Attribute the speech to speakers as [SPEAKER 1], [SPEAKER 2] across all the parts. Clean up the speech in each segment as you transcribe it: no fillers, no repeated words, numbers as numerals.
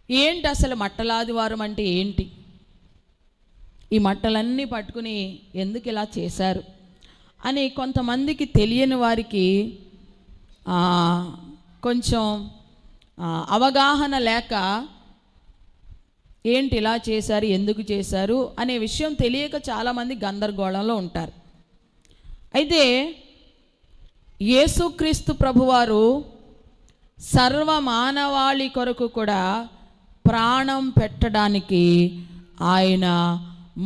[SPEAKER 1] ఏంటి అసలు మట్టలాదివారం అంటే ఏంటి? ఈ మట్టలన్నీ పట్టుకుని ఎందుకు ఇలా చేశారు అని కొంతమందికి తెలియని వారికి కొంచెం అవగాహన లేక ఏంటి ఇలా చేశారు, ఎందుకు చేశారు అనే విషయం తెలియక చాలామంది గందరగోళంలో ఉంటారు. అయితే యేసుక్రీస్తు ప్రభువారు సర్వ మానవాళి కొరకు కూడా ప్రాణం పెట్టడానికి ఆయన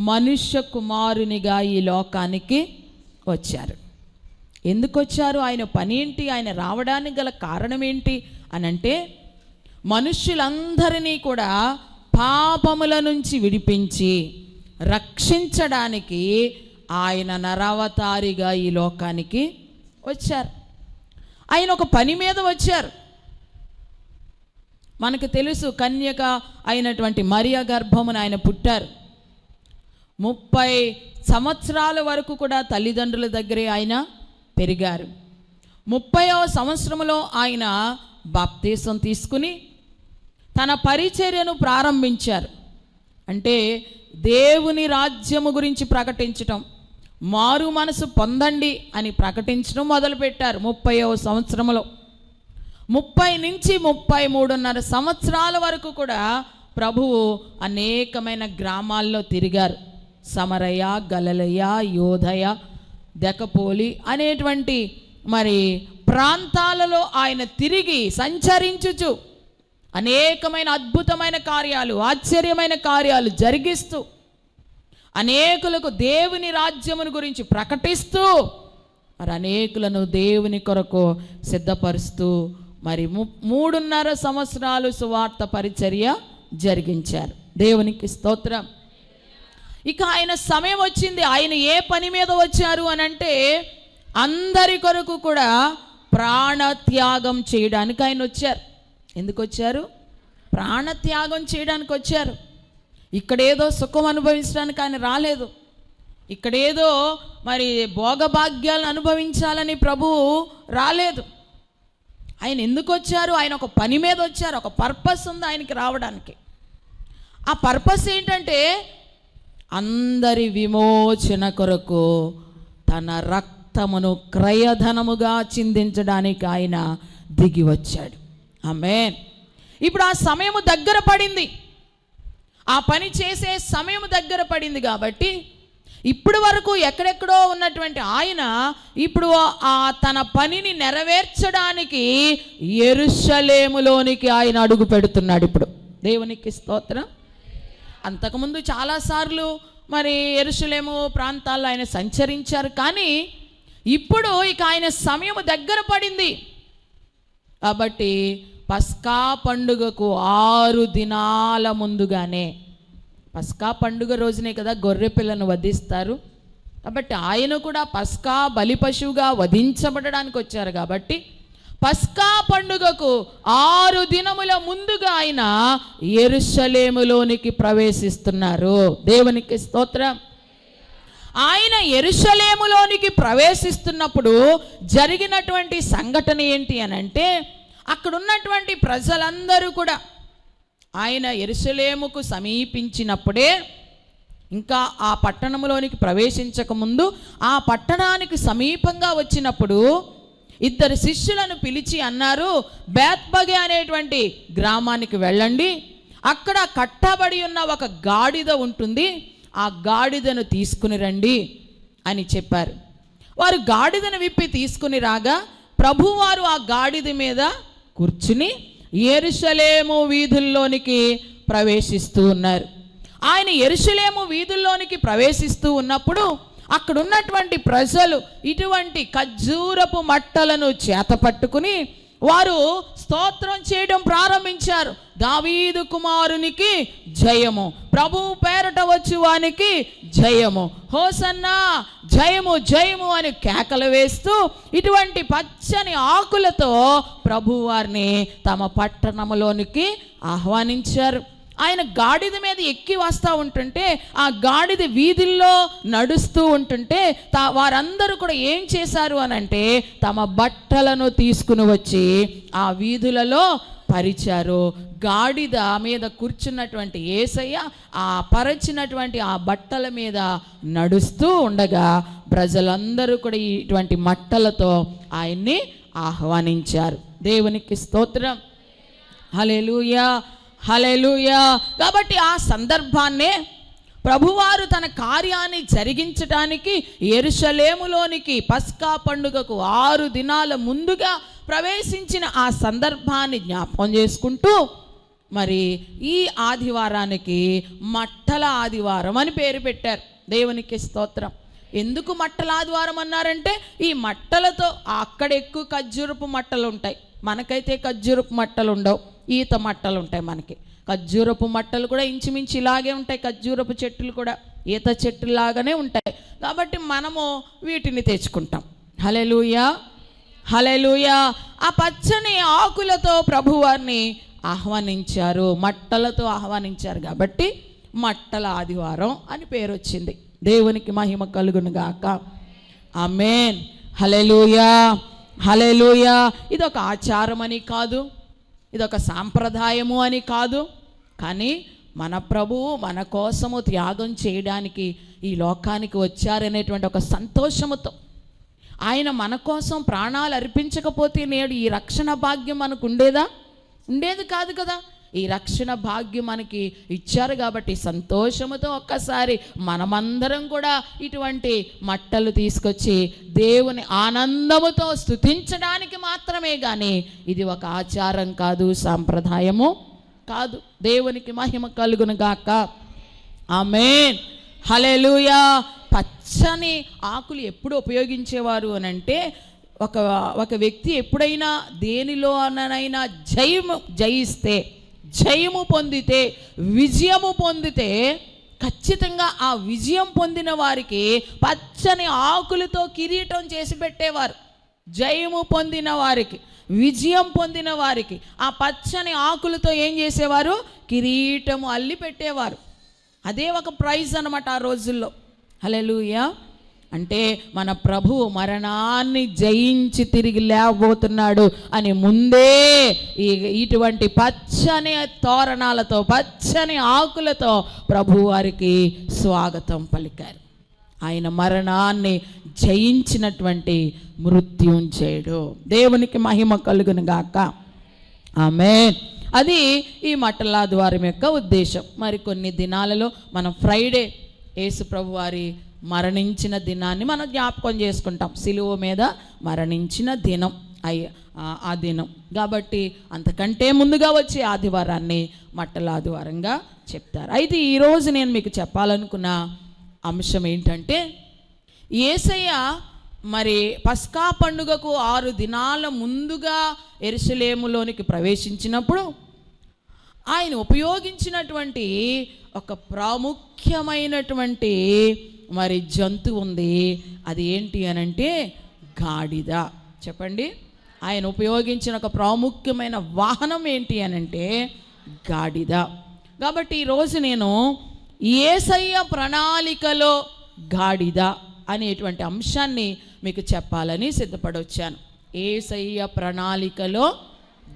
[SPEAKER 1] మనుష్య కుమారునిగా ఈ లోకానికి వచ్చారు. ఎందుకు వచ్చారు? ఆయన పని ఏంటి? ఆయన రావడానికి గల కారణం ఏంటి అనంటే, మనుష్యులందరినీ కూడా పాపముల నుంచి విడిపించి రక్షించడానికి ఆయన నరవతారిగా ఈ లోకానికి వచ్చారు. ఆయన ఒక పని మీద వచ్చారు. మనకు తెలుసు, కన్యక అయినటువంటి మరియ గర్భమున ఆయన పుట్టారు. 30 సంవత్సరాల వరకు కూడా తల్లిదండ్రుల దగ్గరే ఆయన పెరిగారు. 30వ సంవత్సరంలో ఆయన బాప్తీసం తీసుకుని తన పరిచర్యను ప్రారంభించారు. అంటే దేవుని రాజ్యము గురించి ప్రకటించటం, మారు మనసు పొందండి అని ప్రకటించడం మొదలుపెట్టారు 30వ సంవత్సరంలో. 30 నుంచి 33.5 సంవత్సరాల వరకు కూడా ప్రభువు అనేకమైన గ్రామాల్లో తిరిగారు. సమరయ, గలిలయ, యోదయ, దెకపోలి అనేటువంటి మరి ప్రాంతాలలో ఆయన తిరిగి సంచరించుచు అనేకమైన అద్భుతమైన కార్యాలు, ఆశ్చర్యమైన కార్యాలు జరిగిస్తూ అనేకులకు దేవుని రాజ్యమును గురించి ప్రకటిస్తూ మరి అనేకులను దేవుని కొరకు సిద్ధపరుస్తూ మరి 3.5 సంవత్సరాలు సువార్త పరిచర్య జరిగించారు. దేవునికి స్తోత్రం. ఇక ఆయన సమయం వచ్చింది. ఆయన ఏ పని మీద వచ్చారు అని అంటే, అందరి కొరకు కూడా ప్రాణత్యాగం చేయడానికి ఆయన వచ్చారు. ఎందుకు వచ్చారు? ప్రాణత్యాగం చేయడానికి వచ్చారు. ఇక్కడేదో సుఖం అనుభవించడానికి ఆయన రాలేదు. ఇక్కడేదో మరి భోగభాగ్యాలను అనుభవించాలని ప్రభువు రాలేదు. ఆయన ఎందుకు వచ్చారు? ఆయన ఒక పని మీద వచ్చారు. ఒక పర్పస్ ఉంది ఆయనకి రావడానికి. ఆ పర్పస్ ఏంటంటే, అందరి విమోచన కొరకు తన రక్తమును క్రయధనముగా చిందించడానికి ఆయన దిగి వచ్చాడు. ఆమేన్. ఇప్పుడు ఆ సమయము దగ్గర పడింది. ఆ పని చేసే సమయం దగ్గర పడింది కాబట్టి ఇప్పుడు వరకు ఎక్కడెక్కడో ఉన్నటువంటి ఆయన ఇప్పుడు తన పనిని నెరవేర్చడానికి యెరూషలేములోనికి ఆయన అడుగు పెడుతున్నాడు. ఇప్పుడు దేవునికి స్తోత్రం. అంతకుముందు చాలాసార్లు మరి యెరూషలేము ప్రాంతాల్లో ఆయన సంచరించారు. కానీ ఇప్పుడు ఇక ఆయన సమయం దగ్గర పడింది కాబట్టి పస్కా పండుగకు 6 దినాల ముందుగానే, పస్కా పండుగ రోజునే కదా గొర్రె పిల్లను వధిస్తారు. కాబట్టి ఆయన కూడా పస్కా బలి పశువుగా వధించబడడానికి వచ్చారు. కాబట్టి పస్కా పండుగకు 6 దినముల ముందుగా ఆయన యెరూషలేములోనికి ప్రవేశిస్తున్నారు. దేవునికి స్తోత్రం. ఆయన యెరూషలేములోనికి ప్రవేశిస్తున్నప్పుడు జరిగినటువంటి సంఘటన ఏంటి అని అంటే, అక్కడ ఉన్నటువంటి ప్రజలందరూ కూడా ఆయన యెరూషలేముకు సమీపించినప్పుడే, ఇంకా ఆ పట్టణంలోనికి ప్రవేశించకముందు ఆ పట్టణానికి సమీపంగా వచ్చినప్పుడు 2 శిష్యులను పిలిచి అన్నారు, బేత్పగే అనేటువంటి గ్రామానికి వెళ్ళండి, అక్కడ కట్టబడి ఉన్న ఒక గాడిద ఉంటుంది, ఆ గాడిదను తీసుకుని రండి అని చెప్పారు. వారు గాడిదను విప్పి తీసుకుని రాగా ప్రభువారు ఆ గాడిద మీద కూర్చుని యెరూషలేము వీధుల్లోనికి ప్రవేశిస్తూ ఉన్నారు. ఆయన యెరూషలేము వీధుల్లోనికి ప్రవేశిస్తూ ఉన్నప్పుడు అక్కడ ఉన్నటువంటి ప్రజలు ఇటువంటి ఖర్జూరపు మట్టలను చేత పట్టుకుని వారు స్తోత్రం చేయడం ప్రారంభించారు. దావీదు కుమారునికి జయము, ప్రభువు పేరట వచ్చువానికి జయము, హోసన్నా జయము జయము అని కేకలు వేస్తూ ఇటువంటి పచ్చని ఆకులతో ప్రభువారిని తమ పట్టణంలోనికి ఆహ్వానించారు. ఆయన గాడిద మీద ఎక్కి వస్తూ ఉంటుంటే, ఆ గాడిద వీధుల్లో నడుస్తూ ఉంటుంటే వారందరూ కూడా ఏం చేశారు అనంటే తమ బట్టలను తీసుకుని వచ్చి ఆ వీధులలో పరిచారు. గాడిద మీద కూర్చున్నటువంటి యేసయ్య ఆ పరచినటువంటి ఆ బట్టల మీద నడుస్తూ ఉండగా ప్రజలందరూ కూడా ఇటువంటి మట్టలతో ఆయన్ని ఆహ్వానించారు. దేవునికి స్తోత్రం. హల్లెలూయా, హల్లెలూయా. కాబట్టి ఆ సందర్భాన్నే ప్రభువారు తన కార్యాన్ని జరిగించడానికి యెరూషలేములోనికి పస్కా పండుగకు 6 దినాల ముందుగా ప్రవేశించిన ఆ సందర్భాన్ని జ్ఞాపకం చేసుకుంటూ మరి ఈ ఆదివారానికి మట్టల ఆదివారం అని పేరు పెట్టారు. దేవునికి స్తోత్రం. ఎందుకు మట్టల ఆదివారం అన్నారంటే ఈ మట్టలతో అక్కడ ఎక్కువ ఖర్జూరపు మట్టలు ఉంటాయి, మనకైతే ఖర్జూరపు మట్టలు ఉండవు, ఈత మట్టలు ఉంటాయి. మనకి ఖర్జూరపు మట్టలు కూడా ఇంచుమించు ఇలాగే ఉంటాయి, ఖర్జూరపు చెట్లు కూడా ఈత చెట్లు లాగానే ఉంటాయి. కాబట్టి మనము వీటిని తెచ్చుకుంటాం. హల్లెలూయా, హల్లెలూయా. ఆ పచ్చని ఆకులతో ప్రభువారిని ఆహ్వానించారు, మట్టలతో ఆహ్వానించారు కాబట్టి మట్టల ఆదివారం అని పేరు వచ్చింది. దేవునికి మహిమ కలుగును గాక. ఆమేన్. హల్లెలూయా, హల్లెలూయా. ఇదొక ఆచారం అని కాదు, ఇదొక సాంప్రదాయము అని కాదు, కానీ మన ప్రభువు మన కోసము త్యాగం చేయడానికి ఈ లోకానికి వచ్చారనేటువంటి ఒక సంతోషముతో, ఆయన మన కోసం ప్రాణాలు అర్పించకపోతే నేడు ఈ రక్షణ భాగ్యం మనకు ఉండేది కాదు కదా. ఈ రక్షణ భాగ్యం మనకి ఇచ్చారు కాబట్టి సంతోషముతో ఒక్కసారి మనమందరం కూడా ఇటువంటి మట్టలు తీసుకొచ్చి దేవుని ఆనందముతో స్తుతించడానికి మాత్రమే కానీ ఇది ఒక ఆచారం కాదు, సాంప్రదాయము కాదు. దేవునికి మహిమ కలుగును గాక. ఆమేన్. హల్లెలూయా. పచ్చని ఆకులు ఎప్పుడు ఉపయోగించేవారు అని అంటే ఒక వ్యక్తి ఎప్పుడైనా దేనిలోనైనా జయిస్తే, జయము పొందితే, విజయము పొందితే ఖచ్చితంగా ఆ విజయం పొందిన వారికి పచ్చని ఆకులతో కిరీటం చేసి పెట్టేవారు. జయము పొందిన వారికి, విజయం పొందిన వారికి ఆ పచ్చని ఆకులతో ఏం చేసేవారు? కిరీటము అల్లి పెట్టేవారు. అదే ఒక ప్రైజ్ అన్నమాట ఆ రోజుల్లో. హల్లెలూయా. అంటే మన ప్రభువు మరణాన్ని జయించి తిరిగి లేవబోతున్నాడు అని ముందే ఇటువంటి పచ్చని తోరణాలతో, పచ్చని ఆకులతో ప్రభు వారికి స్వాగతం పలికారు. ఆయన మరణాన్ని జయించినటువంటి మృత్యుంజయుడు. దేవునికి మహిమ కలుగును గాక. ఆమేన్. అది ఈ మట్టల ఆదివారం యొక్క ఉద్దేశం. మరి కొన్ని దినాలలో మనం ఫ్రైడే యేసు ప్రభు వారి మరణించిన దినాన్ని మనం జ్ఞాపకం చేసుకుంటాం. సిలువ మీద మరణించిన దినం ఆ దినం కాబట్టి అంతకంటే ముందుగా వచ్చే ఆదివారాన్ని మట్టల ఆదివారంగా చెప్తారు. అయితే ఈరోజు నేను మీకు చెప్పాలనుకున్న అంశం ఏంటంటే, యేసయ్య మరి పస్కా పండుగకు 6 దినాల ముందుగా యెరూషలేములోనికి ప్రవేశించినప్పుడు ఆయన ఉపయోగించినటువంటి ఒక ప్రాముఖ్యమైనటువంటి మరి జంతువు ఉంది. అది ఏంటి అనంటే గాడిద. చెప్పండి. ఆయన ఉపయోగించిన ఒక ప్రాముఖ్యమైన వాహనం ఏంటి అనంటే గాడిద. కాబట్టి ఈరోజు నేను యేసయ్య ప్రణాళికలో గాడిద అనేటువంటి అంశాన్ని మీకు చెప్పాలని సిద్ధపడొచ్చాను. యేసయ్య ప్రణాళికలో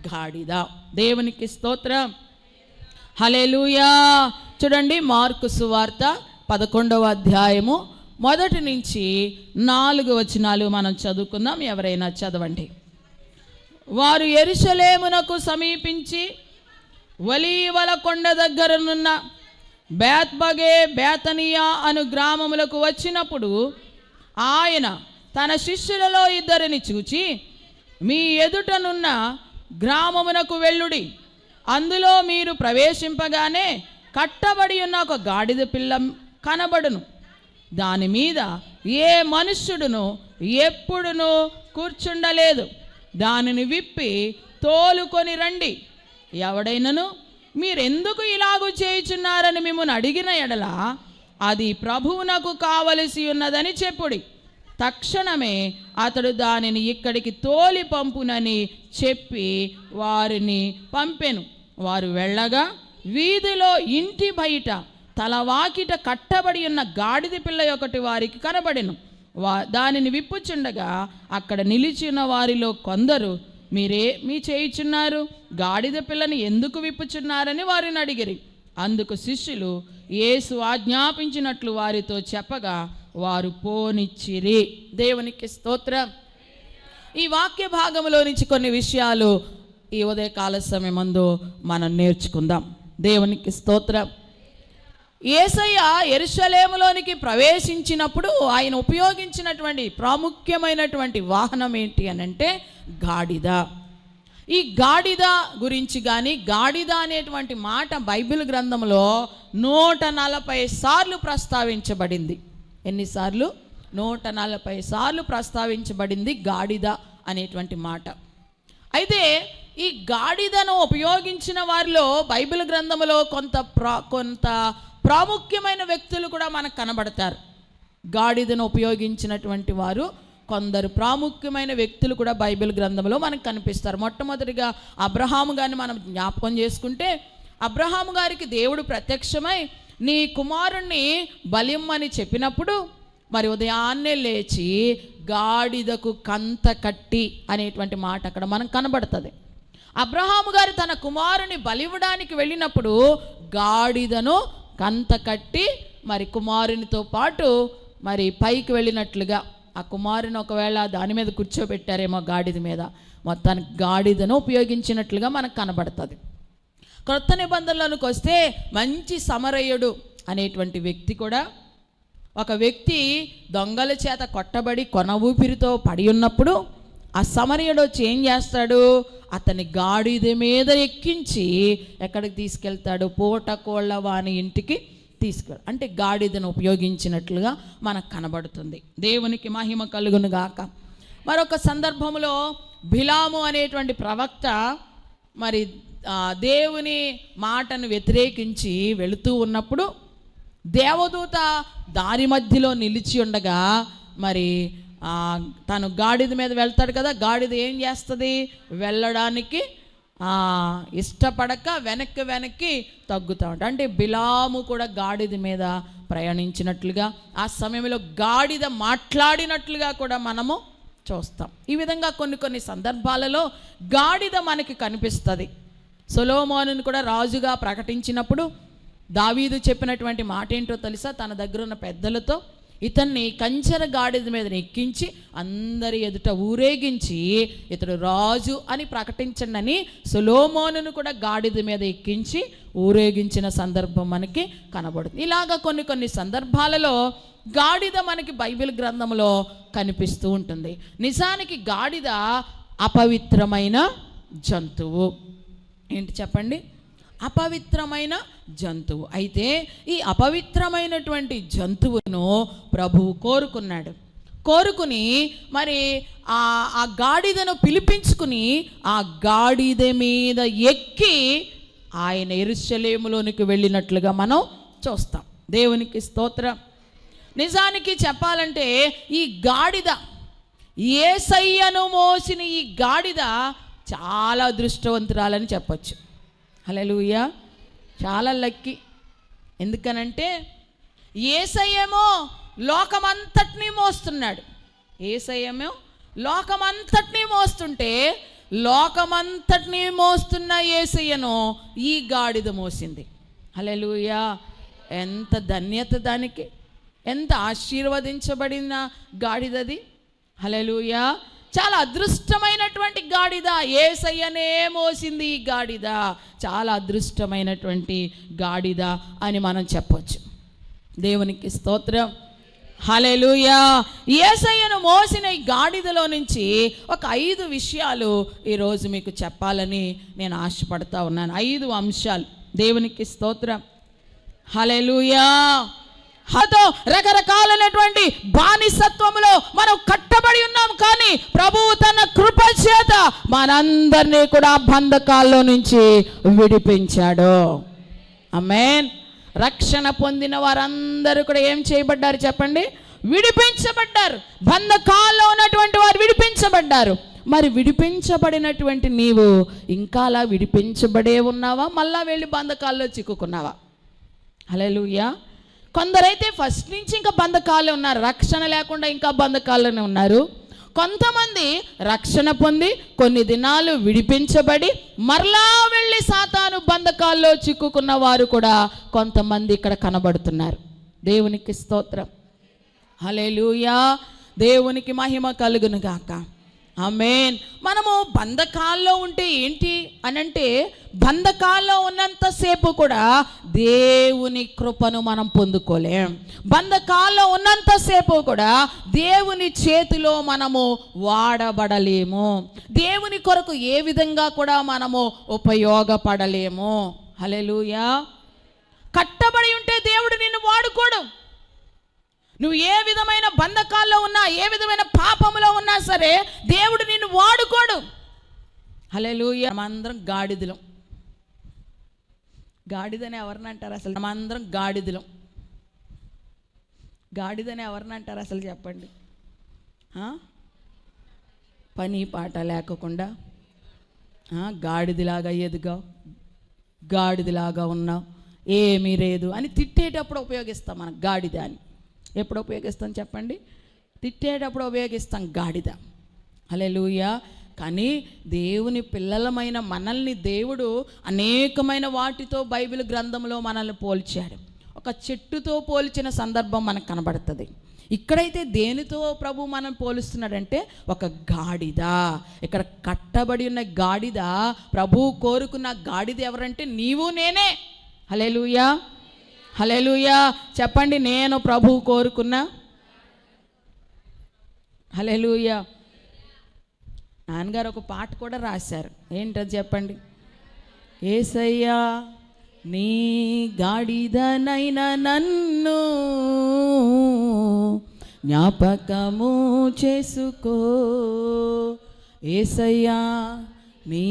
[SPEAKER 1] గాడిద. దేవునికి స్తోత్రం. హల్లెలూయా. చూడండి, మార్కు సువార్త 11వ అధ్యాయము 1 నుంచి 4 వచనాలు మనం చదువుకుందాం. ఎవరైనా చదవండి. వారు యెరూషలేమునకు సమీపించి ఒలీవల కొండ దగ్గరనున్న బేత్బగే, బేతనియా అను గ్రామములకు వచ్చినప్పుడు ఆయన తన శిష్యులలో 2 చూచి, మీ ఎదుటనున్న గ్రామమునకు వెళ్ళుడి, అందులో మీరు ప్రవేశింపగానే కట్టబడి ఉన్న ఒక గాడిద పిల్ల కనబడును, దాని మీద ఏ మనుష్యుడును ఎప్పుడును కూర్చుండలేదు, దానిని విప్పి తోలుకొని రండి. ఎవడైనను మీరెందుకు ఇలాగూ చేయుచున్నారని మిమ్మల్ని అడిగిన ఎడల అది ప్రభువునకు కావలసి ఉన్నదని చెప్పుడి. తక్షణమే అతడు దానిని ఇక్కడికి తోలి పంపునని చెప్పి వారిని పంపెను. వారు వెళ్ళగా వీధిలో ఇంటి బయట తలవాకిట కట్టబడి ఉన్న గాడిద పిల్ల ఒకటి వారికి కనబడెను. దానిని విప్పుచుండగా అక్కడ నిలిచిన వారిలో కొందరు, మీరేమి చేయుచున్నారు? గాడిద పిల్లని ఎందుకు విప్పుచున్నారని వారిని అడిగిరి. అందుకు శిష్యులు యేసు ఆజ్ఞాపించినట్లు వారితో చెప్పగా వారు పోనిచ్చిరి. దేవునికి స్తోత్రం. ఈ వాక్య భాగంలో నుంచి కొన్ని విషయాలు ఈ ఉదయకాల సమయమందు మనం నేర్చుకుందాం. దేవునికి స్తోత్రం. యేసయ్య యెరూషలేములోనికి ప్రవేశించినప్పుడు ఆయన ఉపయోగించినటువంటి ప్రాముఖ్యమైనటువంటి వాహనం ఏంటి అనంటే గాడిద. ఈ గాడిద గురించి కానీ, గాడిద అనేటువంటి మాట బైబిల్ గ్రంథంలో 140 సార్లు ప్రస్తావించబడింది. ఎన్నిసార్లు? 140 సార్లు ప్రస్తావించబడింది గాడిద అనేటువంటి మాట. అయితే ఈ గాడిదను ఉపయోగించిన వారిలో బైబిల్ గ్రంథంలో కొంత ప్రాముఖ్యమైన వ్యక్తులు కూడా మనకు కనబడతారు. గాడిదను ఉపయోగించినటువంటి వారు కొందరు ప్రాముఖ్యమైన వ్యక్తులు కూడా బైబిల్ గ్రంథంలో మనకు కనిపిస్తారు. మొట్టమొదటిగా అబ్రహాము గారిని మనం జ్ఞాపకం చేసుకుంటే, అబ్రహాము గారికి దేవుడు ప్రత్యక్షమై నీ కుమారుణ్ణి బలిమ్మని చెప్పినప్పుడు మరి ఉదయాన్నే లేచి గాడిదకు కంత కట్టి అనేటువంటి మాట అక్కడ మనకు కనబడుతుంది. అబ్రహాము గారు తన కుమారుని బలివ్వడానికి వెళ్ళినప్పుడు గాడిదను కంత కట్టి మరి కుమారునితో పాటు మరి పైకి వెళ్ళినట్లుగా, ఆ కుమారుని ఒకవేళ దాని మీద కూర్చోబెట్టారేమో గాడిద మీద, మొత్తానికి గాడిదను ఉపయోగించినట్లుగా మనకు కనబడుతుంది. క్రొత్త నిబంధనలోనికి వస్తే మంచి సమరయుడు అనేటువంటి వ్యక్తి కూడా, ఒక వ్యక్తి దొంగల చేత కొట్టబడి కొన ఊపిరితో పడి ఉన్నప్పుడు ఆ సమరయుడు వచ్చి ఏం చేస్తాడు? అతని గాడిద మీద ఎక్కించి ఎక్కడికి తీసుకెళ్తాడు? పూట కోళ్ళ వాని ఇంటికి తీసుకెళ్ళి, అంటే గాడిదను ఉపయోగించినట్లుగా మనకు కనబడుతుంది. దేవునికి మహిమ కలుగును గాక. మరొక సందర్భంలో బిలాము అనేటువంటి ప్రవక్త మరి దేవుని మాటను వ్యతిరేకించి వెళుతూ ఉన్నప్పుడు దేవదూత దారి మధ్యలో నిలిచి ఉండగా మరి తను గాడిద మీద వెళ్తాడు కదా, గాడిద ఏం చేస్తుంది? వెళ్ళడానికి ఇష్టపడక వెనక్కి తగ్గుతూ ఉంటాడు. అంటే బిలాము కూడా గాడిద మీద ప్రయాణించినట్లుగా, ఆ సమయంలో గాడిద మాట్లాడినట్లుగా కూడా మనము చూస్తాం. ఈ విధంగా కొన్ని సందర్భాలలో గాడిద మనకి కనిపిస్తుంది. సొలొమోనుని కూడా రాజుగా ప్రకటించినప్పుడు దావీదు చెప్పినటువంటి మాట ఏంటో తెలుసా? తన దగ్గర ఉన్న పెద్దలతో ఇతన్ని కంచెర గాడిద మీద ఎక్కించి అందరి ఎదుట ఊరేగించి ఇతడు రాజు అని ప్రకటించండి అని సొలొమోనును కూడా గాడిద మీద ఎక్కించి ఊరేగించిన సందర్భం మనకి కనబడుతుంది. ఇలాగా కొన్ని సందర్భాలలో గాడిద మనకి బైబిల్ గ్రంథంలో కనిపిస్తూ ఉంటుంది. నిజానికి గాడిద అపవిత్రమైన జంతువు. ఏంటి చెప్పండి? అపవిత్రమైన జంతువు. అయితే ఈ అపవిత్రమైనటువంటి జంతువును ప్రభువు కోరుకుని మరి ఆ గాడిదను పిలిపించుకుని ఆ గాడిద మీద ఎక్కి ఆయన యెరూషలేములోనికి వెళ్ళినట్లుగా మనం చూస్తాం. దేవునికి స్తోత్రం. నిజానికి చెప్పాలంటే ఈ గాడిద, యేసయ్యను మోసిన ఈ గాడిద చాలా అదృష్టవంతురాలని చెప్పచ్చు. హల్లెలూయా. చాలా లక్కీ. ఎందుకనంటే యేసయ్యేమో లోకమంతటినీ మోస్తున్నాడు. యేసయ్యేమో లోకమంతటినీ మోస్తుంటే లోకమంతటినీ మోస్తున్న యేసయ్యను ఈ గాడిద మోసింది. హల్లెలూయా. ఎంత ధన్యత దానికి! ఎంత ఆశీర్వదించబడిన గాడిదది. హల్లెలూయా. చాలా అదృష్టమైనటువంటి గాడిద. యేసయ్యనే మోసింది ఈ గాడిద. చాలా అదృష్టమైనటువంటి గాడిద అని మనం చెప్పొచ్చు. దేవునికి స్తోత్రం. హల్లెలూయా. యేసయ్యను మోసిన ఈ గాడిదలో నుంచి ఒక 5 విషయాలు ఈరోజు మీకు చెప్పాలని నేను ఆశపడతా ఉన్నాను. 5 అంశాలు. దేవునికి స్తోత్రం. హల్లెలూయా. రకరకాలైనటువంటి బానిసత్వంలో మనం కట్టబడి ఉన్నాం, కానీ ప్రభువు తన కృప చేత మనందరినీ కూడా బంధకాల్లో నుంచి విడిపించాడు. ఆమేన్. రక్షణ పొందిన వారందరూ కూడా ఏం చేయబడ్డారు చెప్పండి? విడిపించబడ్డారు. బంధకాల్లో ఉన్నటువంటి వారు విడిపించబడ్డారు. మరి విడిపించబడినటువంటి నీవు ఇంకా అలా విడిపించబడే ఉన్నావా? మళ్ళా వెళ్ళి బంధకాల్లో చిక్కుకున్నావా? హల్లెలూయా. కొందరైతే ఫస్ట్ నుంచి ఇంకా బంధకాల్లో ఉన్నారు, రక్షణ లేకుండా ఇంకా బంధకాల్లోనే ఉన్నారు. కొంతమంది రక్షణ పొంది కొన్ని దినాలు విడిపించబడి మరలా వెళ్ళి సాతాను బంధకాల్లో చిక్కుకున్న వారు కూడా కొంతమంది ఇక్కడ కనబడుతున్నారు. దేవునికి స్తోత్రం, హల్లెలూయా, దేవునికి మహిమ కలుగును గాక, ఆమేన్. మనము బంధకాల్లో ఉంటే ఏంటి అనంటే, బంధకాల్లో ఉన్నంతసేపు కూడా దేవుని కృపను మనం పొందుకోలేం. బంధకాల్లో ఉన్నంతసేపు కూడా దేవుని చేతిలో మనము వాడబడలేము. దేవుని కొరకు ఏ విధంగా కూడా మనము ఉపయోగపడలేము. హల్లెలూయా. కట్టబడి ఉంటే దేవుడు నిన్ను వాడుకోడు. నువ్వు ఏ విధమైన బంధకాల్లో ఉన్నా, ఏ విధమైన పాపములో ఉన్నా సరే దేవుడు నిన్ను వాడుకోడు. హల్లెలూయా. మనమందరం గాడిదలం. గాడిదని ఎవరిని అంటారు అసలు? మనమందరం గాడిదలం. గాడిదని ఎవరిని అంటారు అసలు చెప్పండి? పని పాట లేకుండా గాడిదిలాగా ఎదుగా, గాడిదిలాగా ఉన్నావు, ఏమీ లేదు అని తిట్టేటప్పుడు ఉపయోగిస్తాం మనం గాడిద అని. ఎప్పుడు ఉపయోగిస్తాం చెప్పండి? తిట్టేటప్పుడు ఉపయోగిస్తాం గాడిద. హల్లెలూయా. కానీ దేవుని పిల్లలమైన మనల్ని దేవుడు అనేకమైన వాటితో బైబిల్ గ్రంథంలో మనల్ని పోల్చాడు. ఒక చెట్టుతో పోల్చిన సందర్భం మనకు కనబడుతుంది. ఇక్కడైతే దేనితో ప్రభు మనం పోలుస్తున్నాడంటే ఒక గాడిద. ఇక్కడ కట్టబడి ఉన్న గాడిద, ప్రభు కోరుకున్న గాడిద ఎవరంటే నీవు నేనే. హల్లెలూయా, హల్లెలూయా. చెప్పండి, నేను ప్రభు కోరుకున్నా. హల్లెలూయా. నాన్నగారు ఒక పాట కూడా రాశారు. ఏంటది చెప్పండి? యేసయ్యా నీ గాడిదనైనా నన్ను జ్ఞాపకము చేసుకో. యేసయ్యా నీ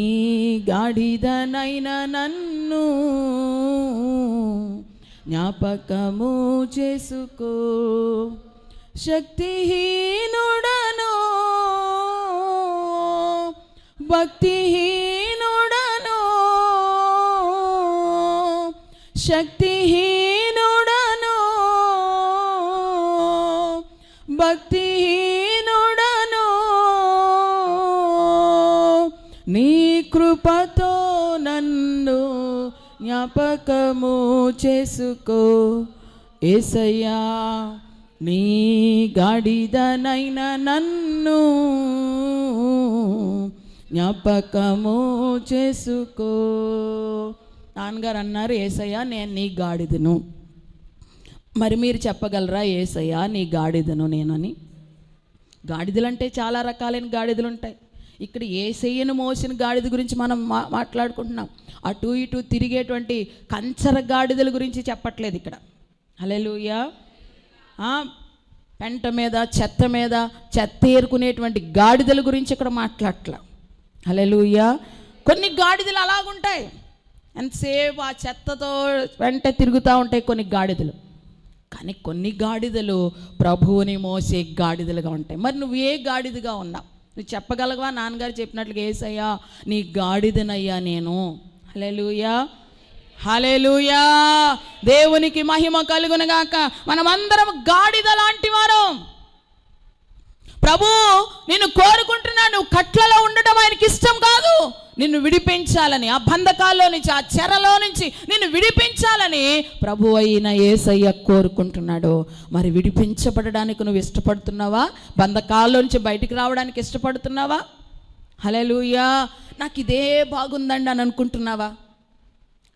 [SPEAKER 1] గాడిదనైనా నన్ను జ్ఞాపకము చేసుకో. శక్తిహీనుడను భక్తిహీనుడను, శక్తిహీనుడను భక్తిహీనుడను, నీ కృపతో నన్ను జ్ఞాపకము చేసుకో. యేసయ్యా నీ గాడిదనైనా నన్ను జ్ఞాపకము చేసుకో. నాన్నగారు అన్నారు, యేసయ్యా నేను నీ గాడిదను. మరి మీరు చెప్పగలరా యేసయ్యా నీ గాడిదను నేనని? గాడిదలు అంటే చాలా రకాలైన గాడిదలు ఉంటాయి. ఇక్కడ యేసయ్యను మోసిన గాడిద గురించి మనం మాట్లాడుకుంటున్నాం. అటు ఇటు తిరిగేటువంటి కంచర గాడిదల గురించి చెప్పట్లేదు ఇక్కడ. హల్లెలూయా. పెంట మీద చెత్త మీద చెత్త ఏరుకునేటువంటి గాడిదల గురించి ఇక్కడ మాట్లాడట్లా. హల్లెలూయా. కొన్ని గాడిదలు అలాగుంటాయి, ఎంతసేపు ఆ చెత్తతో వెంట తిరుగుతూ ఉంటాయి కొన్ని గాడిదలు. కానీ కొన్ని గాడిదలు ప్రభువుని మోసే గాడిదలుగా ఉంటాయి. మరి నువ్వు ఏ గాడిదగా ఉన్నావు? నువ్వు చెప్పగలవా? నాన్నగారు చెప్పినట్లుగా యేసయ్యా నీ గాడిదనయ్యా నేను. హల్లెలూయా, హల్లెలూయా. దేవునికి మహిమ కలుగునుగాక. మనమందరం గాడిద లాంటి వారు. ప్రభు నిన్ను కోరుకుంటున్నా. నువ్వు కట్లలో ఉండడం ఆయనకి ఇష్టం కాదు. నిన్ను విడిపించాలని, ఆ బంధకాల్లో నుంచి, ఆ చెరలో నుంచి నిన్ను విడిపించాలని ప్రభు అయిన యేసయ్య కోరుకుంటున్నాడు. మరి విడిపించబడడానికి నువ్వు ఇష్టపడుతున్నావా? బంధకాల్లో నుంచి బయటికి రావడానికి ఇష్టపడుతున్నావా? హల్లెలూయా. నాకు ఇదే బాగుందండి అని అనుకుంటున్నావా?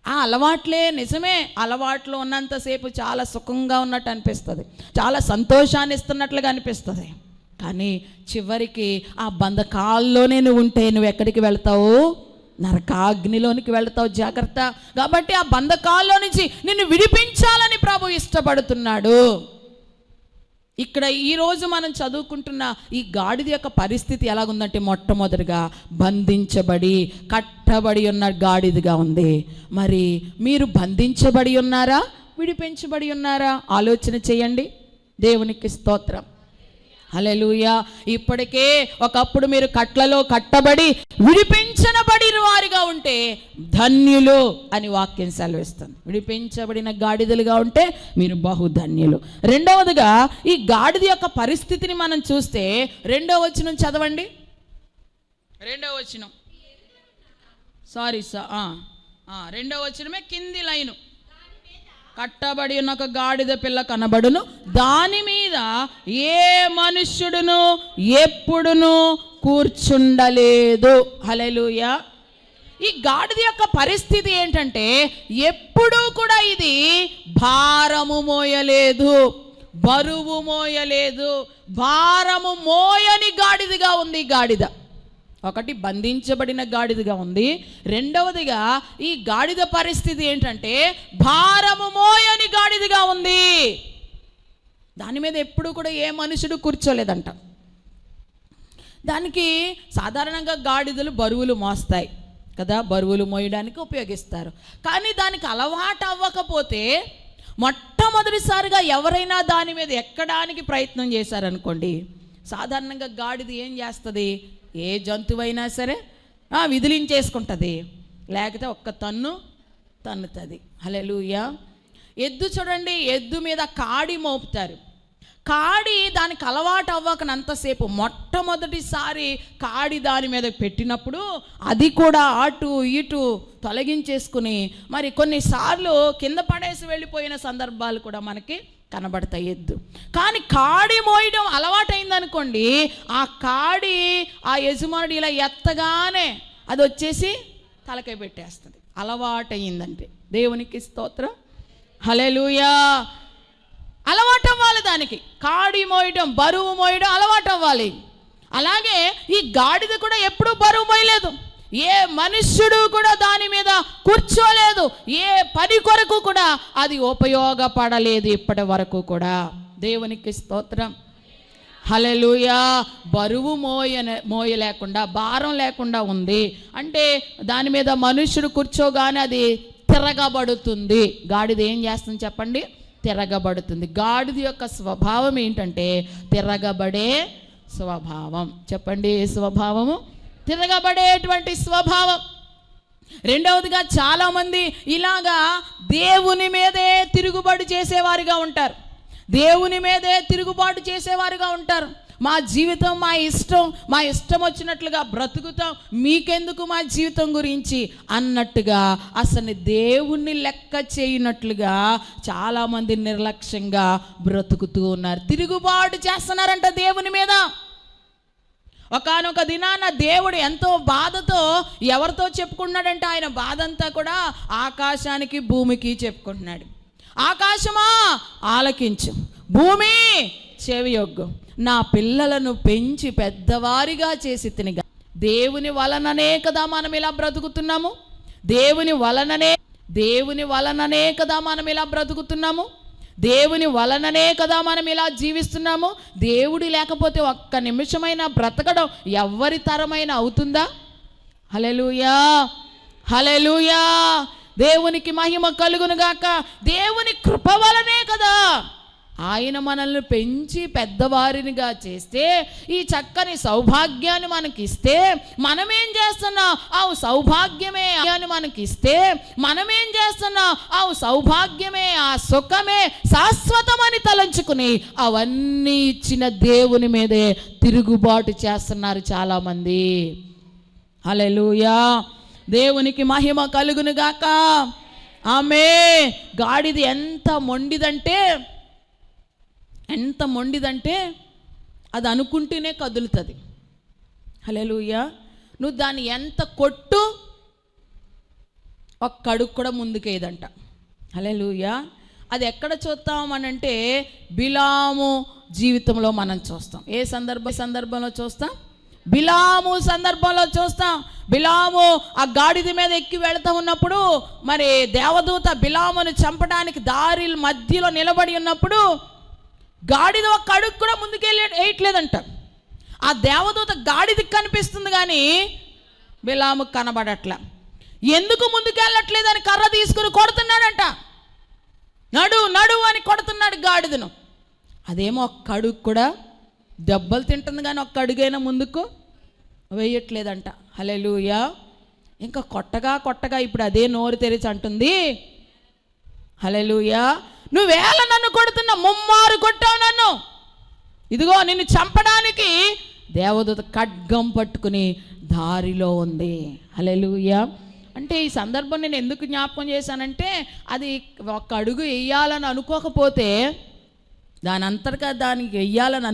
[SPEAKER 1] ఆ అలవాట్లే నిజమే. అలవాట్లో ఉన్నంతసేపు చాలా సుఖంగా ఉన్నట్టు అనిపిస్తుంది, చాలా సంతోషాన్ని ఇస్తున్నట్లుగా అనిపిస్తుంది. కానీ చివరికి ఆ బంధకాల్లోనే నువ్వు ఉంటే నువ్వు ఎక్కడికి వెళ్తావు? నరకాగ్నిలోనికి వెళ్తావు. జాగ్రత్త. కాబట్టి ఆ బంధకాల్లో నుంచి నిన్ను విడిపించాలని ప్రభు ఇష్టపడుతున్నాడు. ఇక్కడ ఈరోజు మనం చదువుకుంటున్న ఈ గాడిద యొక్క పరిస్థితి ఎలాగుందంటే, మొట్టమొదటిగా బంధించబడి కట్టబడి ఉన్న గాడిదగా ఉంది. మరి మీరు బంధించబడి ఉన్నారా? విడిపించబడి ఉన్నారా? ఆలోచన చేయండి. దేవునికి స్తోత్రం. హల్లెలూయా. ఇప్పటికే ఒకప్పుడు మీరు కట్లలో కట్టబడి విడిపించబడిన వారిగా ఉంటే ధన్యులు అని వాక్యం సెలవిస్తుంది. విడిపించబడిన గాడిదలుగా ఉంటే మీరు బహుధన్యులు. రెండవదిగా ఈ గాడిద యొక్క పరిస్థితిని మనం చూస్తే 2వ వచనం చదవండి. 2వ వచనం 2వ వచనమే కింది లైను. కట్టబడి ఉన్న ఒక గాడిద పిల్ల కనబడును, దాని మీద ఏ మనుష్యుడును ఎప్పుడును కూర్చుండలేదు. హల్లెలూయా. ఈ గాడిద యొక్క పరిస్థితి ఏంటంటే ఎప్పుడూ కూడా ఇది భారము మోయలేదు, బరువు మోయలేదు, భారము మోయని గాడిదగా ఉంది ఈ గాడిద. ఒకటి బంధించబడిన గాడిదగా ఉంది. రెండవదిగా ఈ గాడిద పరిస్థితి ఏంటంటే భారము మోయని గాడిదగా ఉంది. దాని మీద ఎప్పుడు కూడా ఏ మనుషుడు కూర్చోలేదంట. దానికి సాధారణంగా గాడిదలు బరువులు మోస్తాయి కదా, బరువులు మోయడానికి ఉపయోగిస్తారు. కానీ దానికి అలవాటు అవ్వకపోతే మొట్టమొదటిసారిగా ఎవరైనా దాని మీద ఎక్కడానికి ప్రయత్నం చేశారనుకోండి, సాధారణంగా గాడిద ఏం చేస్తుంది, ఏ జంతువైనా సరే విదిలించేసుకుంటుంది, లేకపోతే ఒక్క తన్నుతుంది. హల్లెలూయా. ఎద్దు చూడండి, ఎద్దు మీద కాడి మోపుతారు. కాడి దానికి అలవాటు అవ్వకనంతసేపు మొట్టమొదటిసారి కాడి దాని మీద పెట్టినప్పుడు అది కూడా అటు ఇటు తొలగించేసుకుని మరి కొన్నిసార్లు కింద పడేసి వెళ్ళిపోయిన సందర్భాలు కూడా మనకి కనబడతాయి ఎద్దు. కానీ కాడి మోయడం అలవాటైందనుకోండి, ఆ కాడి ఆ యజమానుడు ఇలా ఎత్తగానే అది వచ్చేసి తలకై పెట్టేస్తుంది. అలవాటయిందంటే దేవునికి స్తోత్రం. హల్లెలూయా. అలవాటు అవ్వాలి, దానికి కాడి మోయడం, బరువు మోయడం అలవాటు అవ్వాలి. అలాగే ఈ గాడిద కూడా ఎప్పుడూ బరువు మోయలేదు, ఏ మనుష్యుడు కూడా దాని మీద కూర్చోలేదు, ఏ పని కొరకు కూడా అది ఉపయోగపడలేదు ఇప్పటి వరకు కూడా. దేవునికి స్తోత్రం. హల్లెలూయా. బరువు మోయలేకుండా, భారం లేకుండా ఉంది అంటే దాని మీద మనుష్యుడు కూర్చోగానే అది తిరగబడుతుంది. గాడిద ఏం చేస్తుంది చెప్పండి, తిరగబడుతుంది. గాడిద యొక్క స్వభావం ఏంటంటే తిరగబడే స్వభావం. చెప్పండి, ఏ స్వభావము? తిరగబడేటువంటి స్వభావం. రెండవదిగా చాలామంది ఇలాగా దేవుని మీదే తిరుగుబాటు చేసేవారుగా ఉంటారు. దేవుని మీదే తిరుగుబాటు చేసేవారుగా ఉంటారు. మా జీవితం మా ఇష్టం వచ్చినట్లుగా బ్రతుకుతాం, మీకెందుకు మా జీవితం గురించి అన్నట్టుగా అసలు దేవుణ్ణి లెక్క చేయనట్లుగా చాలామంది నిర్లక్ష్యంగా బ్రతుకుతూ ఉన్నారు, తిరుగుబాటు చేస్తున్నారంట దేవుని మీద. ఒకానొక దినాన దేవుడు ఎంతో బాధతో ఎవరితో చెప్పుకున్నాడంటే ఆయన బాధ అంతా కూడా ఆకాశానికి భూమికి చెప్పుకుంటున్నాడు. ఆకాశమా ఆలకించు, భూమి చెవియొగ్గు, నా పిల్లలను పెంచి పెద్దవారిగా చేసి తినిగా. దేవుని వలననే కదా మనం ఇలా బ్రతుకుతున్నాము, దేవుని వలననే కదా మనం ఇలా బ్రతుకుతున్నాము, దేవుని వలననే కదా మనం ఇలా జీవిస్తున్నాము. దేవుడు లేకపోతే ఒక్క నిమిషమైనా బ్రతకడం ఎవరి తరమైనా అవుతుందా? హల్లెలూయా, హల్లెలూయా. దేవునికి మహిమ కలుగును గాక. దేవుని కృప వలనే కదా ఆయన మనల్ని పెంచి పెద్దవారినిగా చేస్తే, ఈ చక్కని సౌభాగ్యాన్ని మనకిస్తే మనమేం చేస్తున్నాం? ఆ సౌభాగ్యమే మనకిస్తే మనమేం చేస్తున్నాం? ఆ సౌభాగ్యమే, ఆ సుఖమే శాశ్వతమని తలంచుకుని అవన్నీ ఇచ్చిన దేవుని మీదే తిరుగుబాటు చేస్తున్నారు చాలామంది. హల్లెలూయా. దేవునికి మహిమ కలుగును గాక. ఆమేన్. గాడిద ఎంత మొండిదంటే అది అనుకుంటూనే కదులుతుంది. హల్లెలూయా. నువ్వు దాన్ని ఎంత కొట్టు ఒక్క అడుగు కూడా ముందుకేదంట. హల్లెలూయా. అది ఎక్కడ చూస్తామనంటే బిలాము జీవితంలో మనం చూస్తాం. ఏ సందర్భంలో చూస్తాం? బిలాము సందర్భంలో చూస్తాం. బిలాము ఆ గాడిద మీద ఎక్కి వెళుతూ ఉన్నప్పుడు మరి దేవదూత బిలామును చంపడానికి దారి మధ్యలో నిలబడి ఉన్నప్పుడు గాడిద ఒక్క అడుగు కూడా వేయట్లేదంట. ఆ దేవదూత గాడిదకి కనిపిస్తుంది కానీ బిలాము కనబడట్లా. ఎందుకు ముందుకెళ్ళట్లేదని కర్ర తీసుకుని కొడుతున్నాడంట. నడు అని కొడుతున్నాడు గాడిదను. అదేమో ఒక్క అడుగు కూడా దెబ్బలు తింటుంది కానీ ఒక్క అడుగైనా ముందుకు వేయట్లేదంట. హల్లెలూయా. ఇంకా కొట్టగా ఇప్పుడు అదే నోరు తెరిచి అంటుంది, హల్లెలూయా, నువ్వేళ నన్ను కొడుతున్నా, ముమ్మారు కొట్టావు నన్ను, ఇదిగో నిన్ను చంపడానికి దేవదూత ఖడ్గం పట్టుకుని దారిలో ఉంది. హల్లెలూయా. అంటే ఈ సందర్భం నేను ఎందుకు జ్ఞాపకం చేశానంటే, అది ఒక అడుగు వేయాలని అనుకోకపోతే, దాని అంతటా దానికి వెయ్యాలని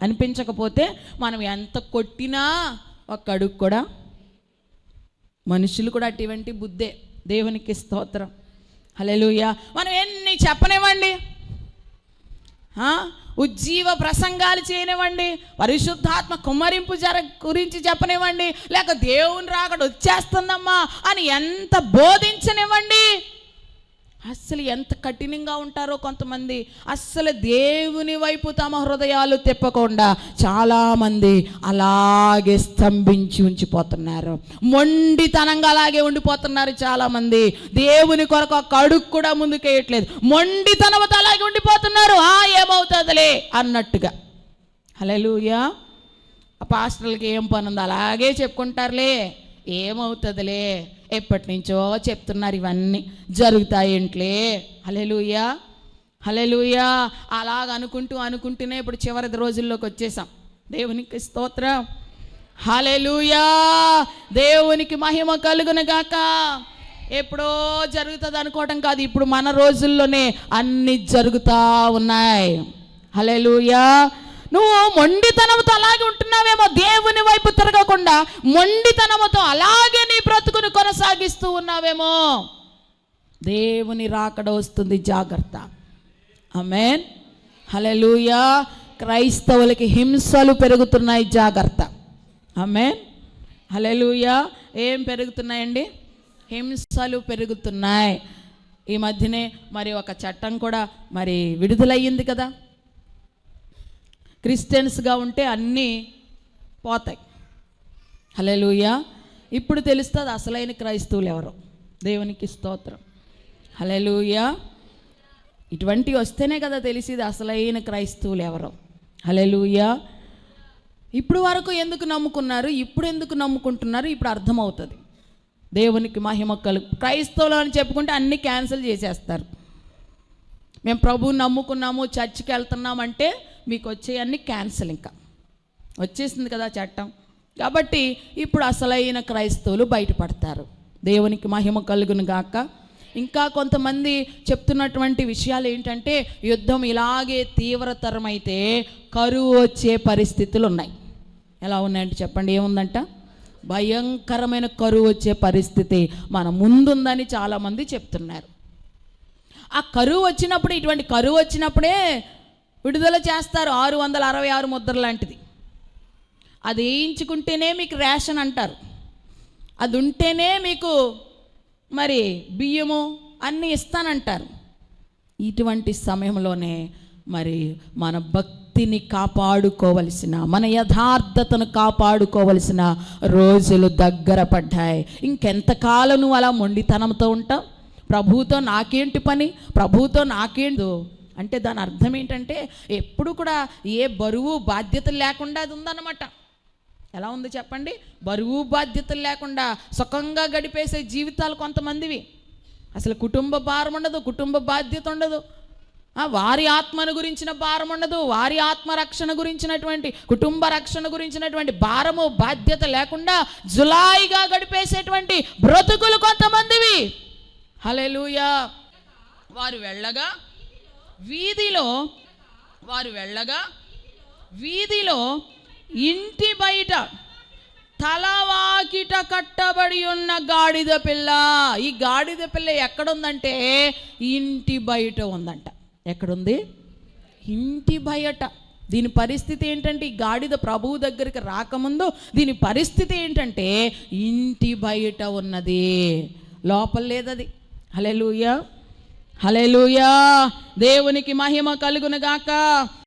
[SPEAKER 1] అనిపించకపోతే మనం ఎంత కొట్టినా ఒక్క అడుగు కూడా, మనుషులు కూడా అటువంటి బుద్ధే. దేవునికి స్తోత్రం. హల్లెలూయా. మనం ఎన్ని చెప్పనివ్వండి, ఉజ్జీవ ప్రసంగాలు చేయనివ్వండి, పరిశుద్ధాత్మ కుమ్మరింపు గురించి చెప్పనివ్వండి, లేక దేవుని రాకడ వచ్చేస్తుందమ్మా అని ఎంత బోధించనివ్వండి, అస్సలు ఎంత కఠినంగా ఉంటారో కొంతమంది. అస్సలు దేవుని వైపు తమ హృదయాలు తిప్పకుండా చాలామంది అలాగే స్తంభించి ఉంచిపోతున్నారు. మొండితనంగా అలాగే ఉండిపోతున్నారు చాలామంది. దేవుని కొరకు ఒక అడుగు కూడా ముందుకేయట్లేదు, మొండితనంతో అలాగే ఉండిపోతున్నారు. ఏమవుతుందిలే అన్నట్టుగా. హల్లెలూయా. ఆ పాస్టర్లకి ఏం పని ఉంది, అలాగే చెప్పుకుంటారులే, ఏమవుతుందిలే, ఎప్పటి నుంచో చెప్తున్నారు, ఇవన్నీ జరుగుతాయేంట్లే. హల్లెలూయా. హల్లెలూయా. అలాగ అనుకుంటూనే ఇప్పుడు చివరి రోజుల్లోకి వచ్చేసాం. దేవునికి స్తోత్రం. హల్లెలూయా. దేవునికి మహిమ కలుగును గాక. ఎప్పుడో జరుగుతుంది అనుకోవటం కాదు, ఇప్పుడు మన రోజుల్లోనే అన్ని జరుగుతూ ఉన్నాయి. హల్లెలూయా. నువ్వు మొండితనంతో అలాగే ఉంటున్నావేమో, దేవుని వైపు తిరగకుండా మొండితనంతో అలాగే నీ బ్రతుకుని కొనసాగిస్తూ ఉన్నావేమో. దేవుని రాకడ వస్తుంది, జాగ్రత్త. ఆమేన్. హల్లెలూయా. క్రైస్తవులకి హింసలు పెరుగుతున్నాయి, జాగ్రత్త. ఆమేన్. హల్లెలూయా. ఏం పెరుగుతున్నాయండి? హింసలు పెరుగుతున్నాయి. ఈ మధ్యనే మరి ఒక చట్టం కూడా మరి విడుదలయ్యింది కదా, క్రిస్టియన్స్గా ఉంటే అన్నీ పోతాయి. హల్లెలూయా. ఇప్పుడు తెలుస్తుంది అసలైన క్రైస్తవులు ఎవరో. దేవునికి స్తోత్రం. హల్లెలూయా. ఇటువంటివి వస్తేనే కదా తెలిసేది అసలైన క్రైస్తవులు ఎవరో. హల్లెలూయా. ఇప్పుడు వరకు ఎందుకు నమ్ముకున్నారు, ఇప్పుడు ఎందుకు నమ్ముకుంటున్నారు, ఇప్పుడు అర్థమవుతుంది. దేవునికి మహిమ కలుగు. క్రైస్తవులు అని చెప్పుకుంటే అన్నీ క్యాన్సిల్ చేసేస్తారు. మేము ప్రభువుని నమ్ముకున్నాము, చర్చికి వెళ్తున్నామంటే మీకు వచ్చేవన్నీ క్యాన్సిల్. ఇంకా వచ్చేసింది కదా చట్టం. కాబట్టి ఇప్పుడు అసలైన క్రైస్తవులు బయటపడతారు. దేవునికి మహిమ కలుగును గాక. ఇంకా కొంతమంది చెప్తున్నటువంటి విషయాలు ఏంటంటే, యుద్ధం ఇలాగే తీవ్రతరమైతే కరువు వచ్చే పరిస్థితులు ఉన్నాయి. ఎలా ఉన్నాయంటే చెప్పండి, ఏముందంట? భయంకరమైన కరువు వచ్చే పరిస్థితి మన ముందుందని చాలామంది చెప్తున్నారు. ఆ కరువు వచ్చినప్పుడు, ఇటువంటి కరువు వచ్చినప్పుడే విడుదల చేస్తారు 666 ముద్ర లాంటిది. అది వేయించుకుంటేనే మీకు రేషన్ అంటారు, అది ఉంటేనే మీకు మరి బియ్యము అన్నీ ఇస్తానంటారు. ఇటువంటి సమయంలోనే మరి మన భక్తిని కాపాడుకోవలసిన, మన యథార్థతను కాపాడుకోవలసిన రోజులు దగ్గర పడ్డాయి. ఇంకెంతకాలం నువ్వు అలా మొండితనంతో ఉంటావు? ప్రభువుతో నాకేంటి పని, ప్రభువుతో నాకేంటి అంటే దాని అర్థం ఏంటంటే ఎప్పుడు కూడా ఏ బరువు బాధ్యతలు లేకుండా అది ఉందన్నమాట. ఎలా ఉంది చెప్పండి? బరువు బాధ్యతలు లేకుండా సుఖంగా గడిపేసే జీవితాలు కొంతమందివి. అసలు కుటుంబ భారం ఉండదు, కుటుంబ బాధ్యత ఉండదు, వారి ఆత్మను గురించిన భారం ఉండదు, వారి ఆత్మరక్షణ గురించినటువంటి, కుటుంబ రక్షణ గురించినటువంటి భారము బాధ్యత లేకుండా జులాయిగా గడిపేసేటువంటి బ్రతుకులు కొంతమందివి. హల్లెలూయా. వారు వెళ్ళగా వీధిలో ఇంటి బయట తలవాకిట కట్టబడి ఉన్న గాడిద పిల్ల. ఈ గాడిద పిల్ల ఎక్కడుందంటే ఇంటి బయట ఉందంట. ఎక్కడుంది? ఇంటి బయట. దీని పరిస్థితి ఏంటంటే, ఈ గాడిద ప్రభువు దగ్గరికి రాకముందు దీని పరిస్థితి ఏంటంటే ఇంటి బయట ఉన్నది, లోపల లేదది. హల్లెలూయా. హల్లెలూయా. దేవునికి మహిమ కలుగును గాక.